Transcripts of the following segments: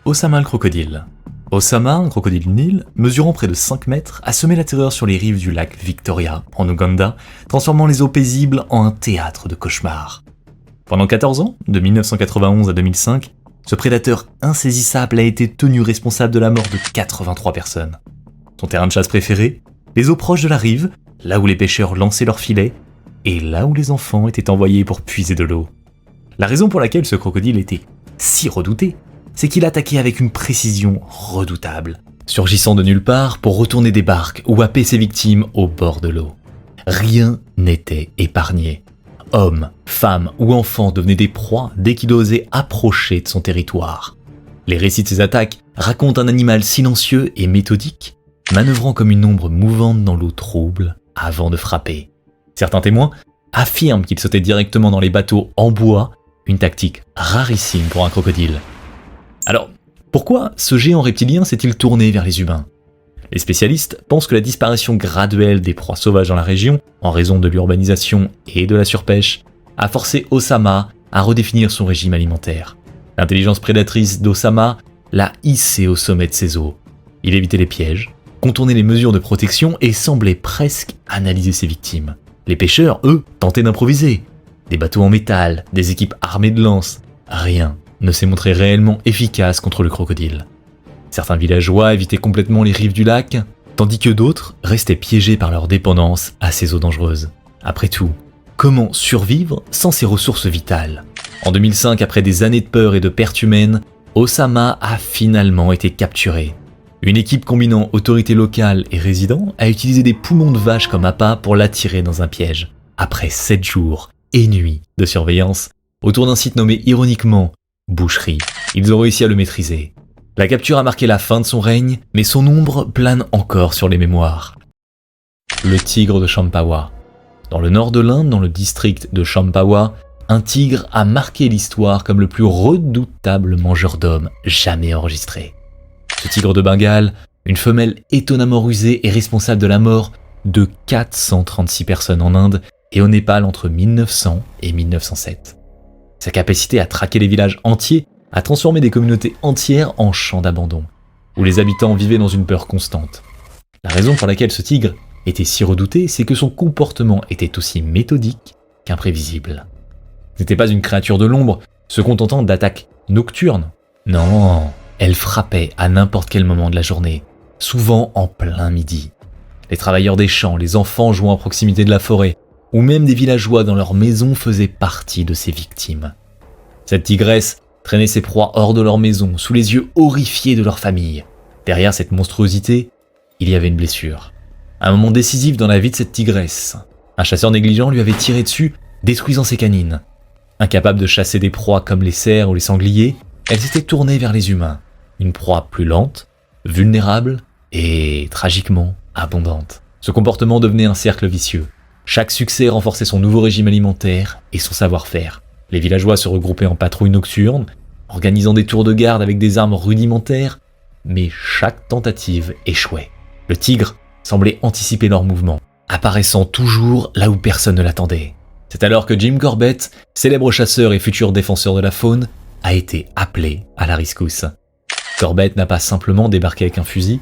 Osama le crocodile. Osama, un crocodile Nil, mesurant près de 5 mètres, a semé la terreur sur les rives du lac Victoria, en Ouganda, transformant les eaux paisibles en un théâtre de cauchemars. Pendant 14 ans, de 1991 à 2005, ce prédateur insaisissable a été tenu responsable de la mort de 83 personnes. Son terrain de chasse préféré, les eaux proches de la rive, là où les pêcheurs lançaient leurs filets, et là où les enfants étaient envoyés pour puiser de l'eau. La raison pour laquelle ce crocodile était si redouté, c'est qu'il attaquait avec une précision redoutable, surgissant de nulle part pour retourner des barques ou happer ses victimes au bord de l'eau. Rien n'était épargné. Hommes, femmes ou enfants devenaient des proies dès qu'il osait approcher de son territoire. Les récits de ses attaques racontent un animal silencieux et méthodique, manœuvrant comme une ombre mouvante dans l'eau trouble avant de frapper. Certains témoins affirment qu'il sautait directement dans les bateaux en bois, une tactique rarissime pour un crocodile. Alors, pourquoi ce géant reptilien s'est-il tourné vers les humains ? Les spécialistes pensent que la disparition graduelle des proies sauvages dans la région, en raison de l'urbanisation et de la surpêche, a forcé Osama à redéfinir son régime alimentaire. L'intelligence prédatrice d'Osama l'a hissé au sommet de ses eaux. Il évitait les pièges, contournait les mesures de protection et semblait presque analyser ses victimes. Les pêcheurs, eux, tentaient d'improviser. Des bateaux en métal, des équipes armées de lances, rien ne s'est montré réellement efficace contre le crocodile. Certains villageois évitaient complètement les rives du lac, tandis que d'autres restaient piégés par leur dépendance à ces eaux dangereuses. Après tout, comment survivre sans ces ressources vitales ? En 2005, après des années de peur et de pertes humaines, Osama a finalement été capturé. Une équipe combinant autorités locales et résidents a utilisé des poumons de vache comme appât pour l'attirer dans un piège. Après 7 jours et nuits de surveillance, autour d'un site nommé ironiquement Boucherie, ils ont réussi à le maîtriser. La capture a marqué la fin de son règne, mais son ombre plane encore sur les mémoires. Le tigre de Champawa. Dans le nord de l'Inde, dans le district de Champawa, un tigre a marqué l'histoire comme le plus redoutable mangeur d'hommes jamais enregistré. Ce tigre de Bengale, une femelle étonnamment rusée, est responsable de la mort de 436 personnes en Inde et au Népal entre 1900 et 1907. Sa capacité à traquer les villages entiers a transformé des communautés entières en champs d'abandon, où les habitants vivaient dans une peur constante. La raison pour laquelle ce tigre était si redouté, c'est que son comportement était aussi méthodique qu'imprévisible. Ce n'était pas une créature de l'ombre, se contentant d'attaques nocturnes. Non, elle frappait à n'importe quel moment de la journée, souvent en plein midi. Les travailleurs des champs, les enfants jouant à proximité de la forêt, ou même des villageois dans leur maison faisaient partie de ses victimes. Cette tigresse traînait ses proies hors de leur maison, sous les yeux horrifiés de leur famille. Derrière cette monstruosité, il y avait une blessure. Un moment décisif dans la vie de cette tigresse. Un chasseur négligent lui avait tiré dessus, détruisant ses canines. Incapable de chasser des proies comme les cerfs ou les sangliers, elle s'était tournée vers les humains. Une proie plus lente, vulnérable et tragiquement abondante. Ce comportement devenait un cercle vicieux. Chaque succès renforçait son nouveau régime alimentaire et son savoir-faire. Les villageois se regroupaient en patrouilles nocturnes, organisant des tours de garde avec des armes rudimentaires, mais chaque tentative échouait. Le tigre semblait anticiper leurs mouvements, apparaissant toujours là où personne ne l'attendait. C'est alors que Jim Corbett, célèbre chasseur et futur défenseur de la faune, a été appelé à la rescousse. Corbett n'a pas simplement débarqué avec un fusil,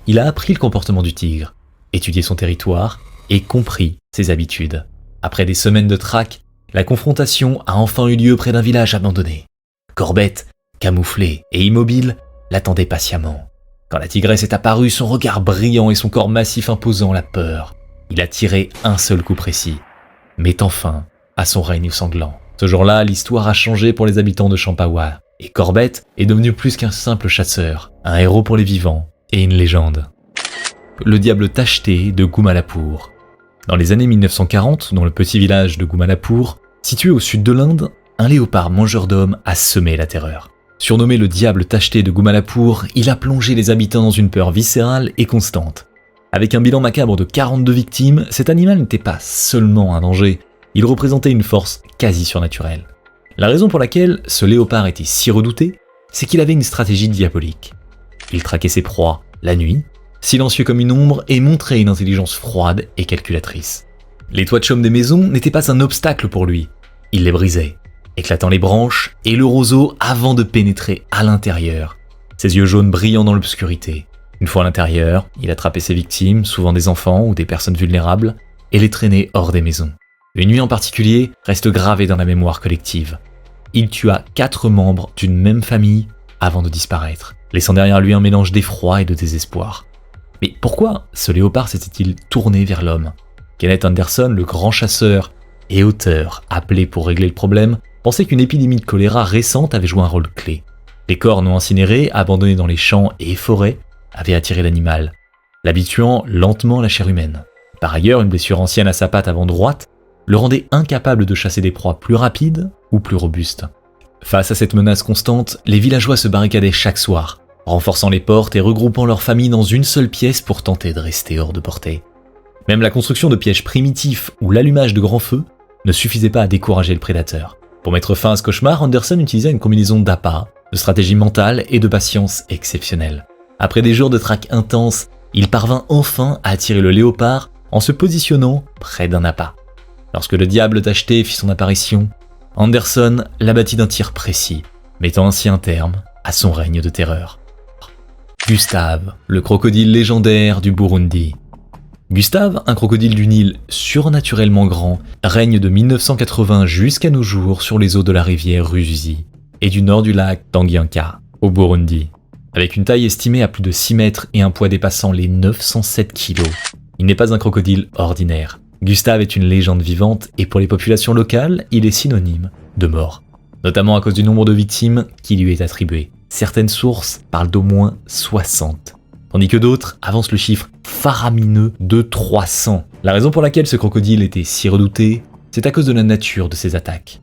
il a appris le comportement du tigre, étudié son territoire et compris ses habitudes. Après des semaines de traque, la confrontation a enfin eu lieu près d'un village abandonné. Corbett, camouflé et immobile, l'attendait patiemment. Quand la tigresse est apparue, son regard brillant et son corps massif imposant la peur. Il a tiré un seul coup précis, mettant fin à son règne sanglant. Ce jour-là, l'histoire a changé pour les habitants de Champawa, et Corbett est devenu plus qu'un simple chasseur, un héros pour les vivants et une légende. Le diable tacheté de Gumalapur. Dans les années 1940, dans le petit village de Gumalapur, situé au sud de l'Inde, un léopard mangeur d'hommes a semé la terreur. Surnommé le diable tacheté de Gumalapur, il a plongé les habitants dans une peur viscérale et constante. Avec un bilan macabre de 42 victimes, cet animal n'était pas seulement un danger, il représentait une force quasi surnaturelle. La raison pour laquelle ce léopard était si redouté, c'est qu'il avait une stratégie diabolique. Il traquait ses proies la nuit, silencieux comme une ombre, et montrait une intelligence froide et calculatrice. Les toits de chaume des maisons n'étaient pas un obstacle pour lui. Il les brisait, éclatant les branches et le roseau avant de pénétrer à l'intérieur. ses yeux jaunes brillant dans l'obscurité. Une fois à l'intérieur, il attrapait ses victimes, souvent des enfants ou des personnes vulnérables, et les traînait hors des maisons. Une nuit en particulier reste gravée dans la mémoire collective. Il tua 4 membres d'une même famille avant de disparaître, laissant derrière lui un mélange d'effroi et de désespoir. Mais pourquoi ce léopard s'était-il tourné vers l'homme ? Kenneth Anderson, le grand chasseur et auteur appelé pour régler le problème, pensait qu'une épidémie de choléra récente avait joué un rôle clé. Les corps non incinérés, abandonnés dans les champs et forêts, avaient attiré l'animal, l'habituant lentement à la chair humaine. Par ailleurs, une blessure ancienne à sa patte avant droite le rendait incapable de chasser des proies plus rapides ou plus robustes. Face à cette menace constante, les villageois se barricadaient chaque soir, renforçant les portes et regroupant leurs familles dans une seule pièce pour tenter de rester hors de portée. Même la construction de pièges primitifs ou l'allumage de grands feux ne suffisait pas à décourager le prédateur. Pour mettre fin à ce cauchemar, Anderson utilisa une combinaison d'appât, de stratégie mentale et de patience exceptionnelle. Après des jours de traque intense, il parvint enfin à attirer le léopard en se positionnant près d'un appât. Lorsque le diable tacheté fit son apparition, Anderson l'abattit d'un tir précis, mettant ainsi un terme à son règne de terreur. Gustave, le crocodile légendaire du Burundi. Gustave, un crocodile du Nil surnaturellement grand, règne de 1980 jusqu'à nos jours sur les eaux de la rivière Ruzizi et du nord du lac Tanganyika, au Burundi. Avec une taille estimée à plus de 6 mètres et un poids dépassant les 907 kilos, il n'est pas un crocodile ordinaire. Gustave est une légende vivante et pour les populations locales, il est synonyme de mort, notamment à cause du nombre de victimes qui lui est attribué. Certaines sources parlent d'au moins 60, tandis que d'autres avancent le chiffre faramineux de 300. La raison pour laquelle ce crocodile était si redouté, c'est à cause de la nature de ses attaques.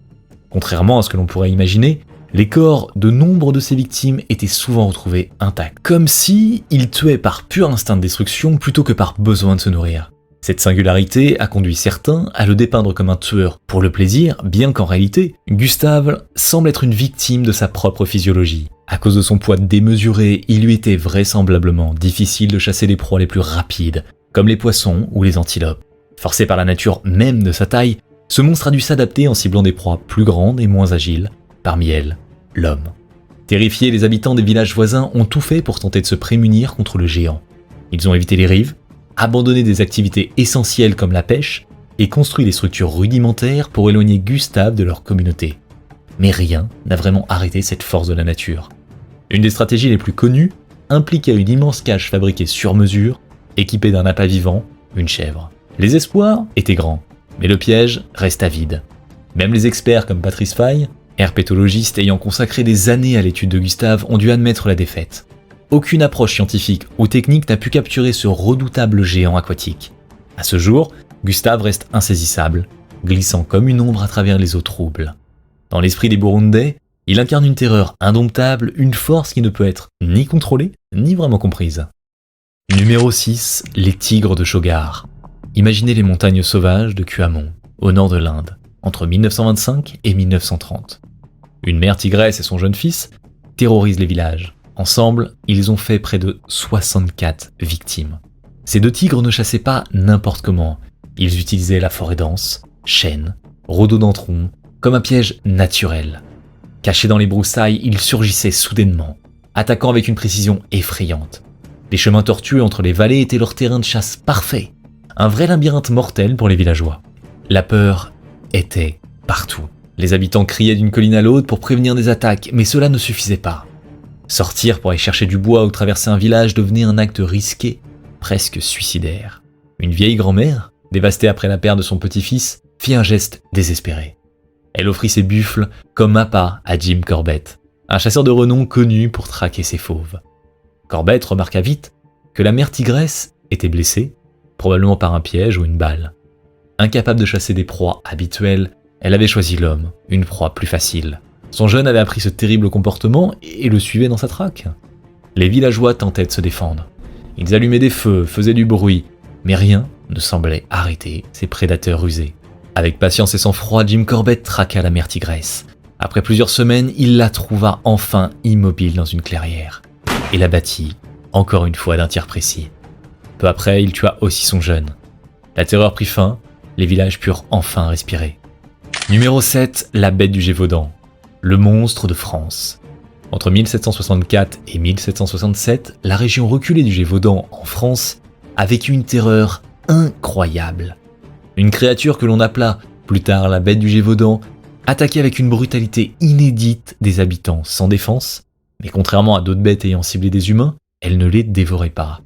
Contrairement à ce que l'on pourrait imaginer, les corps de nombre de ses victimes étaient souvent retrouvés intacts, comme si il tuait par pur instinct de destruction plutôt que par besoin de se nourrir. Cette singularité a conduit certains à le dépeindre comme un tueur pour le plaisir, bien qu'en réalité, Gustave semble être une victime de sa propre physiologie. À cause de son poids démesuré, il lui était vraisemblablement difficile de chasser les proies les plus rapides, comme les poissons ou les antilopes. Forcé par la nature même de sa taille, ce monstre a dû s'adapter en ciblant des proies plus grandes et moins agiles, parmi elles, l'homme. Terrifiés, les habitants des villages voisins ont tout fait pour tenter de se prémunir contre le géant. Ils ont évité les rives, abandonné des activités essentielles comme la pêche et construit des structures rudimentaires pour éloigner Gustave de leur communauté. Mais rien n'a vraiment arrêté cette force de la nature. Une des stratégies les plus connues impliquait une immense cage fabriquée sur mesure, équipée d'un appât vivant, une chèvre. Les espoirs étaient grands, mais le piège resta vide. Même les experts comme Patrice Faye, herpétologiste ayant consacré des années à l'étude de Gustave, ont dû admettre la défaite. Aucune approche scientifique ou technique n'a pu capturer ce redoutable géant aquatique. À ce jour, Gustave reste insaisissable, glissant comme une ombre à travers les eaux troubles. Dans l'esprit des Burundais, il incarne une terreur indomptable, une force qui ne peut être ni contrôlée, ni vraiment comprise. Numéro 6, les tigres de Chogar. Imaginez les montagnes sauvages de Kuamon, au nord de l'Inde, entre 1925 et 1930. Une mère tigresse et son jeune fils terrorisent les villages. Ensemble, ils ont fait près de 64 victimes. Ces 2 tigres ne chassaient pas n'importe comment. Ils utilisaient la forêt dense, chênes, rhododendrons, comme un piège naturel. Cachés dans les broussailles, ils surgissaient soudainement, attaquant avec une précision effrayante. Les chemins tortueux entre les vallées étaient leur terrain de chasse parfait, un vrai labyrinthe mortel pour les villageois. La peur était partout. Les habitants criaient d'une colline à l'autre pour prévenir des attaques, mais cela ne suffisait pas. Sortir pour aller chercher du bois ou traverser un village devenait un acte risqué, presque suicidaire. Une vieille grand-mère, dévastée après la perte de son petit-fils, fit un geste désespéré. Elle offrit ses buffles comme appât à Jim Corbett, un chasseur de renom connu pour traquer ses fauves. Corbett remarqua vite que la mère tigresse était blessée, probablement par un piège ou une balle. Incapable de chasser des proies habituelles, elle avait choisi l'homme, une proie plus facile. Son jeune avait appris ce terrible comportement et le suivait dans sa traque. Les villageois tentaient de se défendre. Ils allumaient des feux, faisaient du bruit, mais rien ne semblait arrêter ces prédateurs rusés. Avec patience et sang-froid, Jim Corbett traqua la mère tigresse. Après plusieurs semaines, il la trouva enfin immobile dans une clairière et l'abattit, encore une fois d'un tir précis. Peu après, il tua aussi son jeune. La terreur prit fin, les villages purent enfin respirer. Numéro 7, la bête du Gévaudan. Le monstre de France. Entre 1764 et 1767, la région reculée du Gévaudan en France a vécu une terreur incroyable. Une créature que l'on appela plus tard la bête du Gévaudan attaquait avec une brutalité inédite des habitants sans défense, mais contrairement à d'autres bêtes ayant ciblé des humains, elle ne les dévorait pas.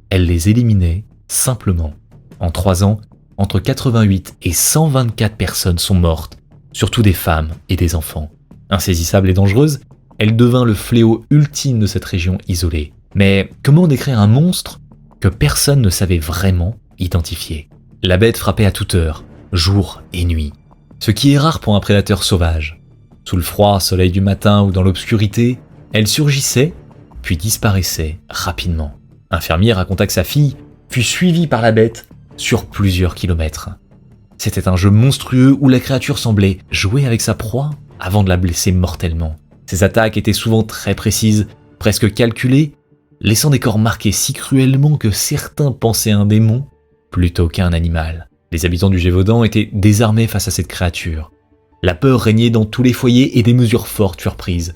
Elle les éliminait simplement. En 3 ans, entre 88 et 124 personnes sont mortes, surtout des femmes et des enfants. Insaisissable et dangereuse, elle devint le fléau ultime de cette région isolée. Mais comment décrire un monstre que personne ne savait vraiment identifier? La bête frappait à toute heure, jour et nuit. Ce qui est rare pour un prédateur sauvage. Sous le froid soleil du matin ou dans l'obscurité, elle surgissait, puis disparaissait rapidement. Un fermier raconta que sa fille fut suivie par la bête sur plusieurs kilomètres. C'était un jeu monstrueux où la créature semblait jouer avec sa proie avant de la blesser mortellement. Ses attaques étaient souvent très précises, presque calculées, laissant des corps marqués si cruellement que certains pensaient un démon plutôt qu'un animal. Les habitants du Gévaudan étaient désarmés face à cette créature. La peur régnait dans tous les foyers et des mesures fortes furent prises.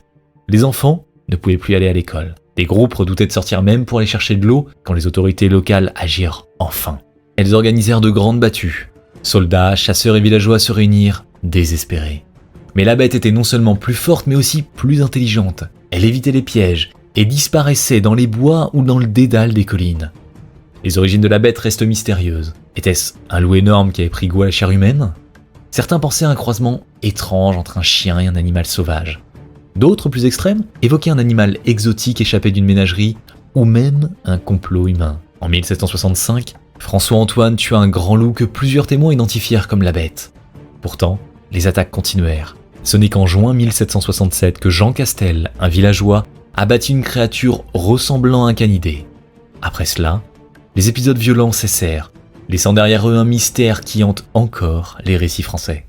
Les enfants ne pouvaient plus aller à l'école. Des groupes redoutaient de sortir même pour aller chercher de l'eau quand les autorités locales agirent enfin. Elles organisèrent de grandes battues. Soldats, chasseurs et villageois se réunirent, désespérés. Mais la bête était non seulement plus forte mais aussi plus intelligente. Elle évitait les pièges et disparaissait dans les bois ou dans le dédale des collines. Les origines de la bête restent mystérieuses. Était-ce un loup énorme qui avait pris goût à la chair humaine? Certains pensaient à un croisement étrange entre un chien et un animal sauvage. D'autres, plus extrêmes, évoquaient un animal exotique échappé d'une ménagerie ou même un complot humain. En 1765, François-Antoine tua un grand loup que plusieurs témoins identifièrent comme la bête. Pourtant, les attaques continuèrent. Ce n'est qu'en juin 1767 que Jean Castel, un villageois, abattit une créature ressemblant à un canidé. Après cela, les épisodes violents cessèrent, laissant derrière eux un mystère qui hante encore les récits français.